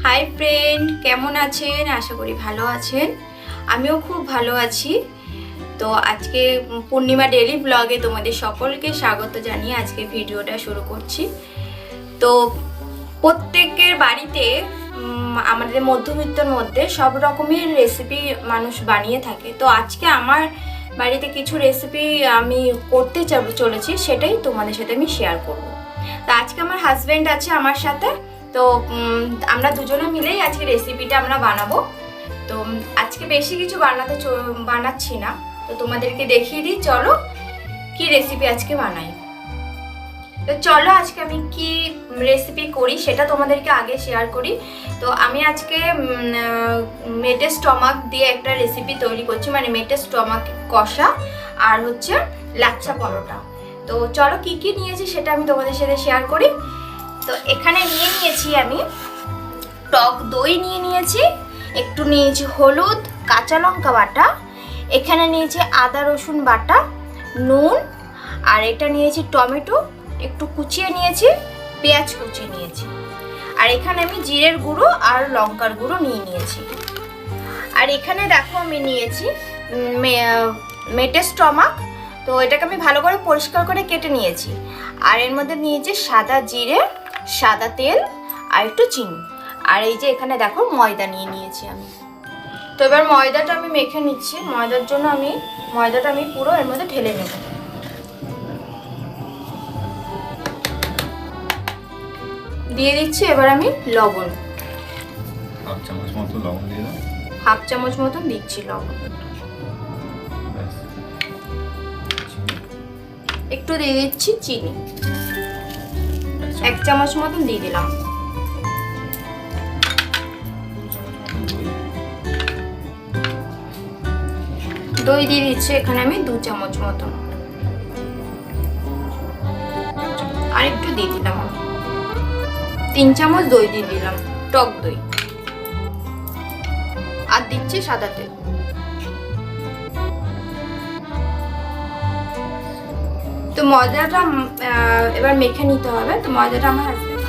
Hi friend, কেমন আছেন? আশা করি ভালো আছেন। আমিও খুব ভালো আছি। তো আজকে পূর্ণিমা ডেইলি ব্লগে তোমাদের সকলকে স্বাগত জানিয়ে আজকে ভিডিওটা শুরু করছি। তো প্রত্যেকের বাড়িতে আমাদের মধ্যবিত্তর মধ্যে সব রকমের রেসিপি মানুষ বানিয়ে থাকে। তো আজকে আমার বাড়িতে কিছু রেসিপি আমি করতে চলেছি, সেটাই তোমাদের সাথে আমি শেয়ার করব। তো আজকে আমার হাজব্যান্ড আছে আমার সাথে, তো আমরা দুজনে মিলেই আজকে রেসিপিটা আমরা বানাবো। তো আজকে বেশি কিছু বানাচ্ছি না, তো তোমাদেরকে দেখিয়ে দিই। চলো কি রেসিপি আজকে বানাই। তো চলো আজকে আমি কি রেসিপি করি সেটা তোমাদেরকে আগে শেয়ার করি। তো আমি আজকে মেটে স্টমাক দিয়ে একটা রেসিপি তৈরি করছি, মানে মেটে স্টমাক কষা আর হচ্ছে লাচ্ছা পরোটা। তো চলো কি কি নিয়েছি সেটা আমি তোমাদের সাথে শেয়ার করি। তো এখানে নিয়েছি আমি টক দই নিয়েছি, একটু নিয়েছি হলুদ, কাঁচা লঙ্কা বাটা, এখানে নিয়েছি আদা রসুন বাটা, নুন, আর এটা নিয়েছি টমেটো একটু কুচিয়ে নিয়েছি, পেঁয়াজ কুচিয়ে নিয়েছি, আর এখানে আমি জিরের গুঁড়ো আর লঙ্কার গুঁড়ো নিয়েছি। আর এখানে দেখো আমি নিয়েছি মেটে স্টমাক। তো এটাকে আমি ভালো করে পরিষ্কার করে কেটে নিয়েছি। আর এর মধ্যে নিয়েছি সাদা জিরে, সাদা তেল আর একটু চিনি। আর এই যে এখানে দেখো ময়দা নিয়েছি আমি। তো এবার ময়দাটা আমি মেখে নিচ্ছি। ময়দার জন্য ময়দাটা আমি পুরো এর মধ্যে ঢেলে নেব। দিয়ে দিচ্ছি এবার আমি লবণ, হাফ চামচ মতো লবণ দিয়ে দাও। হাফ চামচ মতন দিচ্ছি লবণ। একটু দিয়ে দিচ্ছি চিনি, 1 চামচ মতন দিয়ে দিলাম। দই দিয়ে দিচ্ছি এখানে আমি 2 চামচ মতন, আর একটু দিয়ে দিলাম আমি 3 চামচ দই দিয়ে দিলাম, টক দই। আর দিচ্ছি সাদা তেল। তো ময়দাটা এবার মেখে নিতে হবে। তো ময়দাটা আমার হাজবেন্ড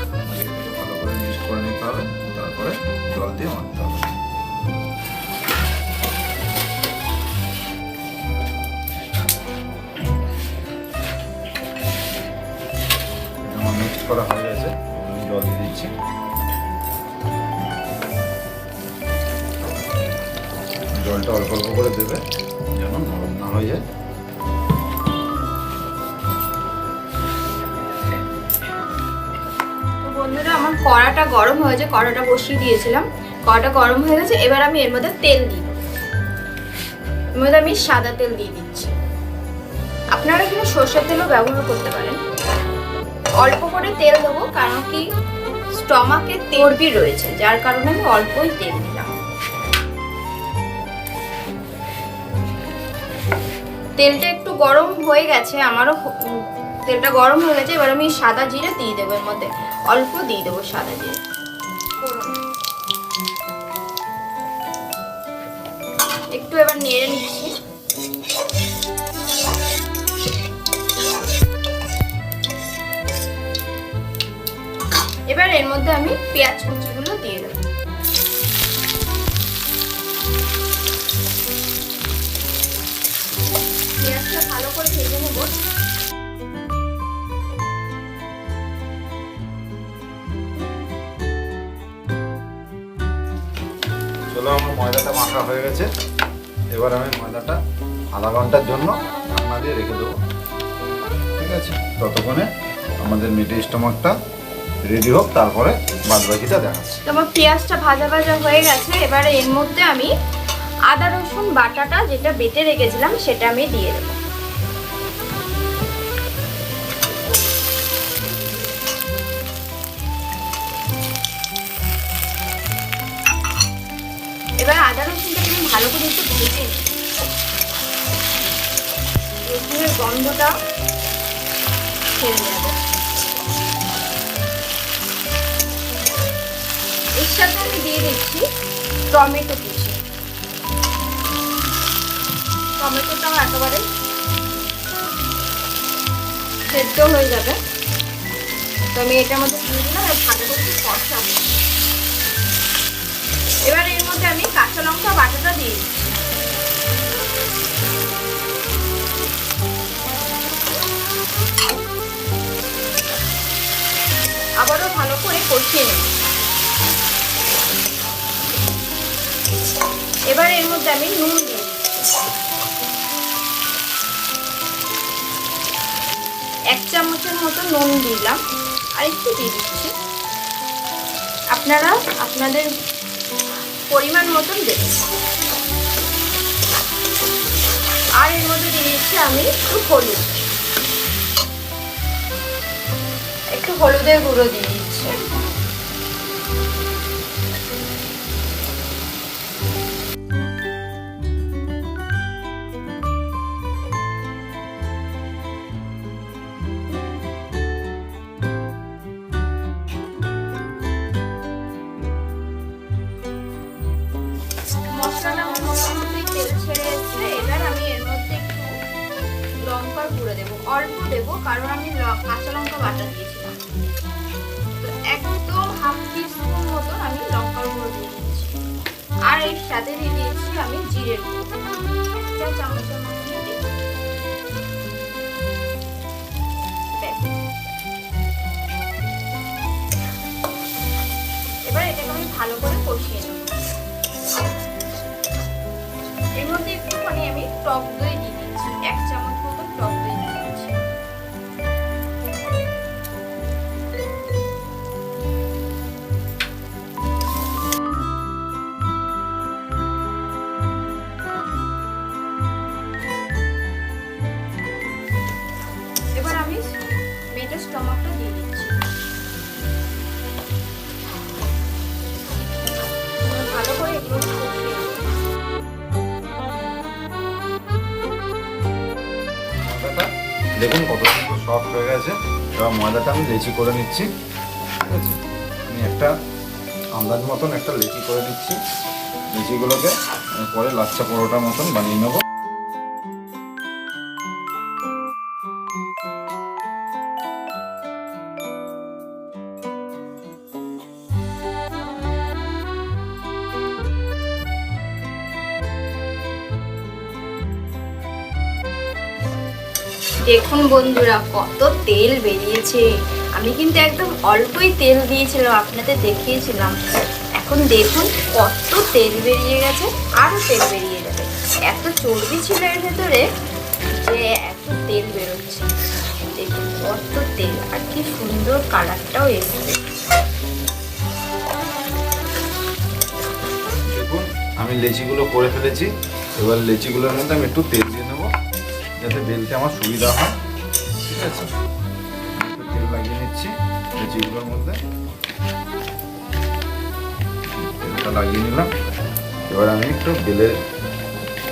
ভালো করে মিক্স করে নিতে হবে, তারপরে জল দিয়ে মাখতে হবে। আমার মিক্স করা হয়ে গেছে, আমি জল দিয়ে দিচ্ছি। জলটা অল্প অল্প করে দেবে যেন নরম না হয়ে যায়। বন্ধুরা, আমার কড়াটা গরম হয়েছে, কড়াটা বসিয়ে দিয়েছিলাম, কড়াটা গরম হয়ে গেছে। এবার আমি এর মধ্যে তেল দিই। এর মধ্যে আমি সাদা তেল দিয়ে দিচ্ছি। আপনারা এখানে সরষের তেলও ব্যবহার করতে পারেন। অল্প করে তেল দেবো, কারণ কি স্টমাকে চর্বি রয়েছে, যার কারণে আমি অল্পই তেল দিলাম। তেলটা একটু গরম হয়ে গেছে, আমারও তেলটা গরম হয়ে গেছে। এবার আমি সাদা জিরে দিয়ে দেবো, এর মধ্যে অল্প দিয়ে দেবো সাদা জিরে। একটু এবার নেড়ে নিচ্ছি। এবার এর মধ্যে আমি পেঁয়াজ কুচিগুলো দিয়ে দেবো। পেঁয়াজটা ভালো করে ভেজে নেব। চলো, আমার ময়দাটা মাখা হয়ে গেছে। এবার আমি ময়দাটা আধা ঘন্টার জন্য ঢাকনা দিয়ে রেখে দেবো। ঠিক আছে, ততক্ষণে আমাদের মেটে স্টমাকটা রেডি হোক, তারপরে বাদ বাকিটা দেখাচ্ছি। তোমার পেঁয়াজটা ভাজা হয়ে গেছে। এবারে এর মধ্যে আমি আদা রসুন বাটাটা যেটা বেটে রেখেছিলাম সেটা আমি দিয়ে দেবো। এবার আদা রসুনটাকে আমি ভালো করে একটু ভেজে নিই। রসুনের গন্ধটা ছেড়ে যাবে। এর সাথে আমি দিয়ে দিচ্ছি টমেটো কুচি। টমেটোটাও একেবারে সেদ্ধ হয়ে যাবে। তো আমি এটার মধ্যে দিয়ে দিলাম আর ভালো করে কষাবো। ভালো করে কষিয়ে নেব। এবার এর মধ্যে আমি নুন দিয়ে দিচ্ছি। 1 চামচের মতো নুন দিলাম, আর একটু দিয়ে দিচ্ছি। আপনারা আপনাদের পরিমাণ মতন দেবেন। আর এর মধ্যে দিয়ে দিচ্ছি আমি একটু হলুদ, একটু হলুদের গুঁড়ো দিয়ে দিচ্ছি। মশলাটা মোটামুটি তেল ছেড়ে এসেছে। এবার আমি এর মধ্যে একটু লঙ্কার গুঁড়ো দেবো, অল্প দেবো, কারণ আমি কাঁচা লঙ্কা বাটা দিয়েছিলাম। তো একদম 1/2 টিস্পুন মতন আমি লঙ্কার গুঁড়ো দিয়ে দিচ্ছি। আর এর সাথে দিয়ে দিয়েছি আমি জিরের গুঁড়ো, 1 চা চামচের মতন দিয়ে দিচ্ছি। এবার এটাকে আমি ভালো করে কষিয়ে নেব। এর মধ্যে একটুখানি আমি টক দই দিয়ে দিচ্ছি, 1 চামচ মতো টক দই দিয়ে দিচ্ছি। এবার আমি মেটে স্টমাকটা দিয়ে দিচ্ছি। ভালো করে এগুলো কষিয়ে নেব। দেখুন কত সুন্দর সফট হয়ে গেছে। এবার ময়দাটা আমি লেচি করে নিচ্ছি। ঠিক আছে, আমি একটা আন্দাজ মতন একটা লেচি করে নিচ্ছি। লেচিগুলোকে আমি পরে লাচ্ছা পরোটার মতন বানিয়ে নেব। দেখুন বন্ধুরা, কত তেল বেরিয়েছে। আমি কিন্তু একদম অল্পই তেল দিয়েছিলাম, আপনাদের দেখিয়েছিলাম। এখন দেখুন কত তেল বেরিয়ে গেছে, আরও তেল বেরিয়ে যাবে। এত চর্বি ছিল এর ভেতরে যে এত তেল বেরোচ্ছে। দেখুন কত তেল, আর কি সুন্দর কালারটাও এসছে। দেখুন আমি লেচিগুলো করে ফেলেছি। এবার লেচিগুলোর মধ্যে আমি একটু তেল দিয়ে নেবো, যাতে বেলতে আমার সুবিধা হয়। ঠিক আছে, একটু তেল লাগিয়ে নিচ্ছি লেচিগুলোর মধ্যে। তেলটা লাগিয়ে নিলাম। এবার আমি একটু বেলে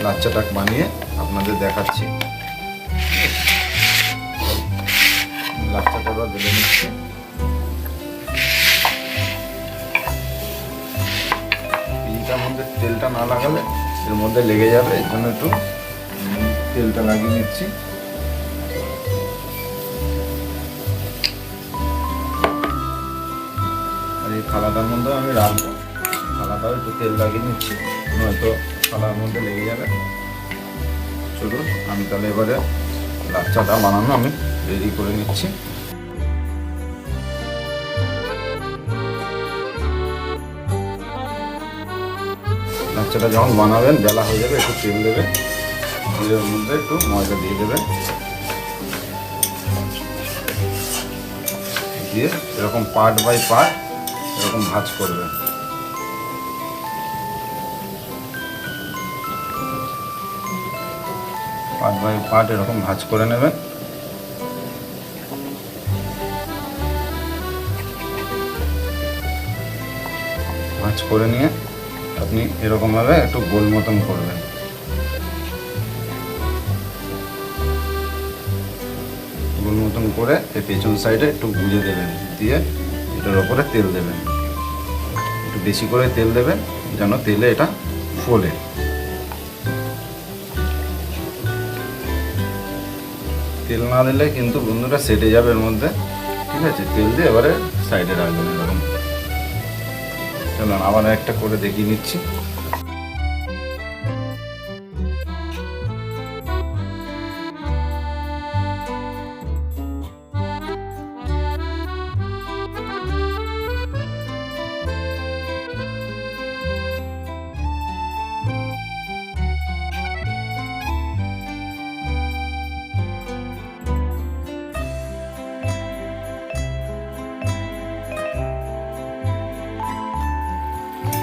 লাচ্চাটা বানিয়ে আপনাদের দেখাচ্ছি। লাচ্চাটা বেলে নিচ্ছি। পিঠার মধ্যে তেলটা না লাগালে এর মধ্যে লেগে যাবে, এই জন্য একটু তেলটা লাগিয়ে নিচ্ছি। আর এই থালাটার মধ্যে আমি রাখবো, থালাটাও একটু তেল লাগিয়ে নিচ্ছি, নয়তো থালার মধ্যে লেগে যাবে। চলুন আমি তাহলে এবারে লাচ্চাটা বানানো আমি রেডি করে নিচ্ছি। লাচ্চাটা যখন বানাবেন বেলা হয়ে যাবে, একটু তেল দেবে, তেলের মধ্যে একটু ময়দা দিয়ে দেবেন, দিয়ে এরকম পার্ট বাই পার্ট এরকম ভাঁজ করবেন। পার্ট বাই পার্ট এরকম ভাঁজ করে নেবেন। ভাঁজ করে নিয়ে আপনি এরকমভাবে একটু গোল মতন করবেন। গোল মতন করে এই পেছন সাইডে একটু গুঁজে দেবেন, দিয়ে এটার ওপরে তেল দেবেন। একটু বেশি করে তেল দেবেন যেন তেলে এটা ফোলে। তেল না দিলে কিন্তু বন্ধুরা সেটে যাবে এর মধ্যে। ঠিক আছে, তেল দিয়ে এবারে সাইডে রাখবেন এরকম। চলুন আবার একটা করে দেখিয়ে নিচ্ছি।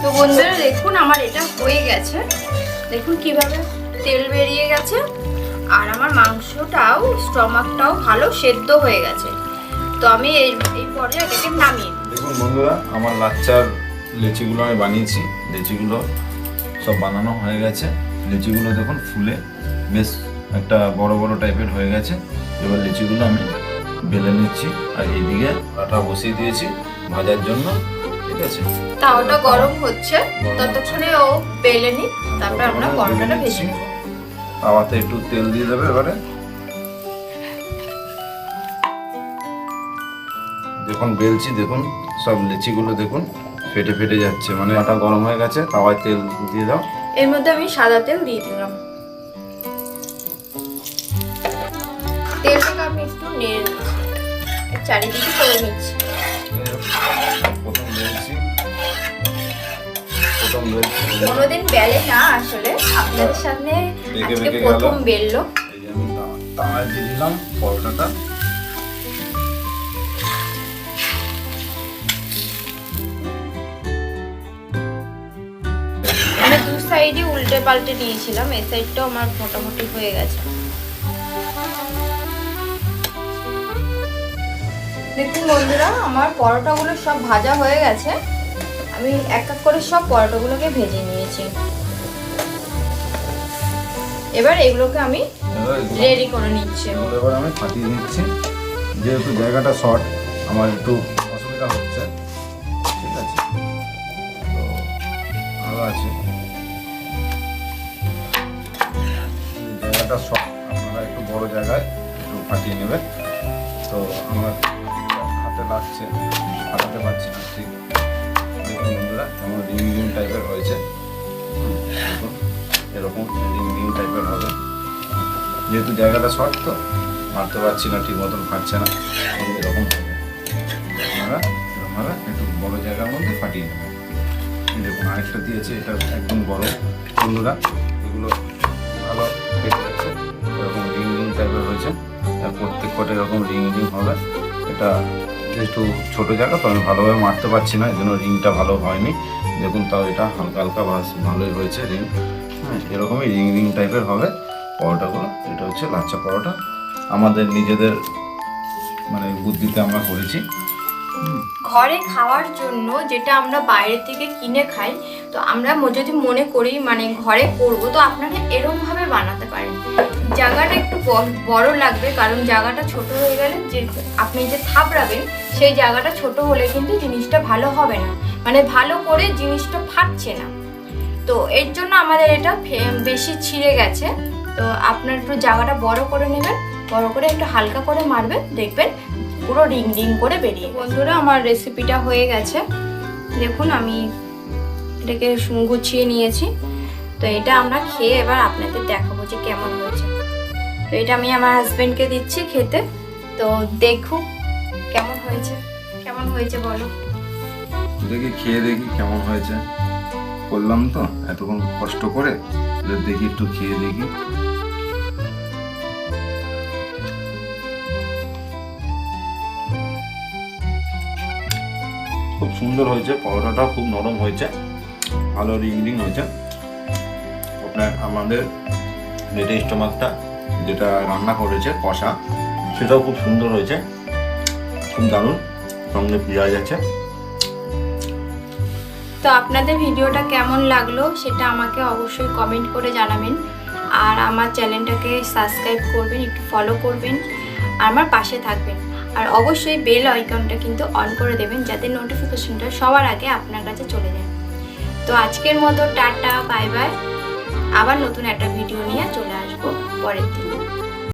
তো বন্ধুরা দেখুন আমার এটা হয়ে গেছে, দেখুন কিভাবে তেল বেরিয়ে গেছে, আর আমার মাংসটাও স্টমাকটাও ভালো সেদ্ধ হয়ে গেছে। তো আমি এই পর্যায়ে এটাকে নামিয়ে নিই। দেখুন বন্ধুরা, আমার লাচ্চার লেচিগুলো আমি বানিয়েছি, লেচিগুলো সব বানানো হয়ে গেছে। লেচিগুলো দেখুন ফুলে বেশ একটা বড় বড় টাইপের হয়ে গেছে। এবার লেচিগুলো আমি বেলে নিচ্ছি, আর এইদিকে আটা বসিয়ে দিয়েছি ভাজার জন্য, ঠিক আছে। তাওটা গরম হচ্ছে, ততক্ষণে ও বেলে নিই, তারপর আমরা পরোটাটা ভেজে নেব। তাওয়াতে একটু তেল দিয়ে দেবে এবারে। দেখুন বেলছি, দেখুন সব লেচিগুলো দেখুন ফেটে ফেটে যাচ্ছে, মানে আটা গরম হয়ে গেছে। তাওয়ায় তেল দিয়ে দাও। এর মধ্যে আমি সাদা তেল দিয়ে দিলাম। তেলটাকে আমি একটু নেড়ে দিচ্ছি, চারিদিকে করে নিচ্ছি। প্রথম বেলছি কোনোদিন বেলে না, আসলে আপনাদের সামনে বেঁকে আজকে বেঁকে প্রথম গেল। বেললো। এই যে আমি তাওয়ায় দিয়ে দিলাম পরোটাটা। মানে দু সাইডই উল্টে পাল্টে নিয়েছিলাম, এই সাইডটাও আমার মোটামুটি হয়ে গেছে। দেখুন বন্ধুরা, আমার পরোটাগুলো সব ভাজা হয়ে গেছে। আমি এক এক করে সব পরোটাগুলোকে ভেজে নিয়েছি। এবার এগুলোকে আমি রেডি করে নিচ্ছি। এগুলো এবার আমি ফাটিয়ে নিচ্ছি, যেহেতু জায়গাটা শর্ট আমার একটু অসুবিধা হচ্ছে, ঠিক আছে। তো ভালো আছে, জায়গাটা শর্ট, আপনারা একটু বড় জায়গায় একটু ফাটিয়ে নেবেন। তো আমার হাতে লাগছে, ফাটাতে পারছি না ঠিক। দেখুন বন্ধুরা কেমন রিং রিং টাইপের হয়েছে, দেখুন এরকম রিং রিং টাইপের হবে। যেহেতু জায়গাটা শর্ট তো মারতে পারছি না, ঠিক মতন ফাটছে না, এরকম হবে। আপনারা এরকমভাবে একটু বড় জায়গার মধ্যে ফাটিয়ে নেবেন। দেখুন আরেকটা দিয়েছে, এটা একদম বড়। বন্ধুরা এগুলো ভালো কেটে যাচ্ছে, এরকম রিং রিং টাইপের হয়েছে। আর প্রত্যেক কটা এরকম রিং রিং হবে। এটা একটু ছোটো জায়গা তো আমি ভালোভাবে মারতে পারছি না, এই জন্য রিংটা ভালো হয়নি। দেখুন তাও এটা হালকা হালকা ভালোই হয়েছে রিং। হ্যাঁ, এরকমই রিং রিং টাইপের হবে পরোটাগুলো। এটা হচ্ছে লাচ্চা পরোটা, আমাদের নিজেদের মানে বুদ্ধিতে আমরা করেছি। ঘরে খাওয়ার জন্য যেটা আমরা বাইরে থেকে কিনে খাই, তো আমরা যদি মনে করি মানে ঘরে করব, তো আপনারা এরকম ভাবে বানাতে পারেন। জায়গাটা একটু বড় লাগবে, কারণ জায়গাটা ছোট হয়ে গেলে যে আপনি যে থাপড়াবেন সেই জায়গাটা ছোট হলে কিন্তু জিনিসটা ভালো হবে না, মানে ভালো করে জিনিসটা ফাটছে না। তো এর জন্য আমাদের এটা বেশি ছিঁড়ে গেছে। তো আপনার একটু জায়গাটা বড় করে নেবেন, বড় করে একটু হালকা করে মারবেন, দেখবেন পুরো রিং রিং করে বেরিয়ে। বন্ধুরা আমার রেসিপিটা হয়ে গেছে, দেখুন আমি এটাকে গুছিয়ে নিয়েছি। তো এটা আমরা খেয়ে এবার আপনাদের দেখাবো যে কেমন হয়েছে। তো এটা আমি আমার হাজবেন্ডকে দিচ্ছি খেতে। তো দেখুক কেমন হয়েছে, কেমন হয়েছে বলো। দেখি খেয়ে দেখি কেমন হয়েছে। করলাম তো এতক্ষণ কষ্ট করে, এবার দেখি একটু খেয়ে দেখি। খুব সুন্দর হয়েছে, পরোটাটা খুব নরম হয়েছে, ভালো রিং রিং হয়েছে। আপনার আমাদের যেটা স্টোমাকটা যেটা রান্না করেছে কষা, সেটাও খুব সুন্দর হয়েছে, খুব দারুণ। সঙ্গে পেঁয়াজ আছে। তো আপনাদের ভিডিওটা কেমন লাগলো সেটা আমাকে অবশ্যই কমেন্ট করে জানাবেন, আর আমার চ্যানেলটাকে সাবস্ক্রাইব করবেন, একটু ফলো করবেন, আর আমার পাশে থাকবেন। আর অবশ্যই বেল আইকনটা কিন্তু অন করে দেবেন, যাতে নোটিফিকেশনটা সবার আগে আপনার কাছে চলে যায়। তো আজকের মতো টাটা, বাই বাই। আবার নতুন একটা ভিডিও নিয়ে চলে আসবো পরের দিন।